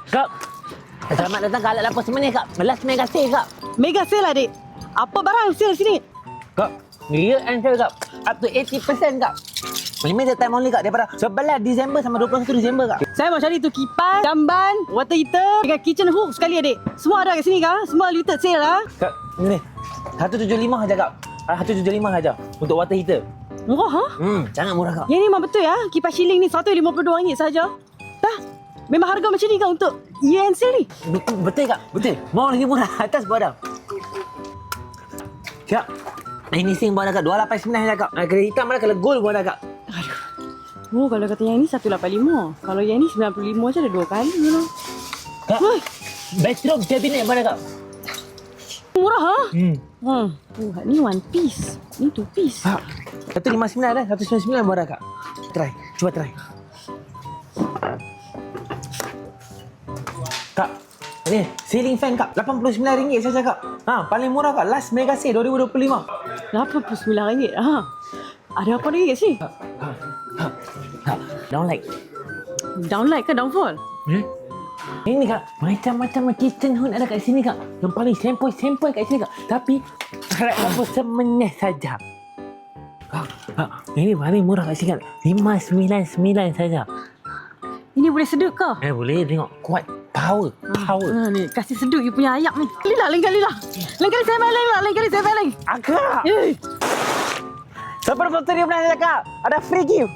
Kak, selamat datang ke Alat Lapar Semenih, Kak. Last mega sale, Kak. Mega sale adik. Apa barang sale sini? Kak, year end sale, Kak. Up to 80%, Kak. Limited time only, Kak. Daripada 11 Disember sampai 21 Disember, Kak. Saya mau cari tu kipas, jamban, water heater dengan kitchen hook sekali adik. Semua ada kat sini kah? Semua limited sale lah. Kak, ni. 175 saja, Kak. 175 saja untuk water heater. Murah ha? Sangat murah, Kak. Yang ni memang betul ya. Kipas shilling ni RM152 saja. Dah. Memang harga macam ni kah untuk year end sale ni? Betul, Kak. Betul. Mau lagi murah. Atas bawah dah. Kak. Ini sing bawah dah, Kak. 289 saja, Kak. Kalau hitam ada, kalau gold bawah dah, Kak. Aduh. Oh, kalau kata yang ni 185. Kalau yang ni 95 je ada 2 kali lah. Kak. Bathroom cabinet bawah dah, Kak. Murah ha? Oh, ni one piece. Ni two piece. Kak. 159 dah. 199 bawah dah, Kak. Try. Cuba try. Kak. Ni, ceiling fan, Kak. RM89 saja, Kak. Paling murah, Kak. Last mega sale 2025. RM89. Ha. Ada apa lagi kat sini? Downlight. Downlight ke downfall? Ini, Kak, macam-macam kitchen hood ada kat sini, Kak. Yang paling sempoi kat sini, Kak. Tapi Alat Lapar Semenih saja. Kak, ini paling murah kat sini, Kak. RM599 saja. Ini boleh sedut ke? Boleh tengok kuat. Power. Ni kasih sedut you punya ayak ni. Lain kali saya main lain. Agak. Siapa penonton dia pernah cakap? Ada free gift.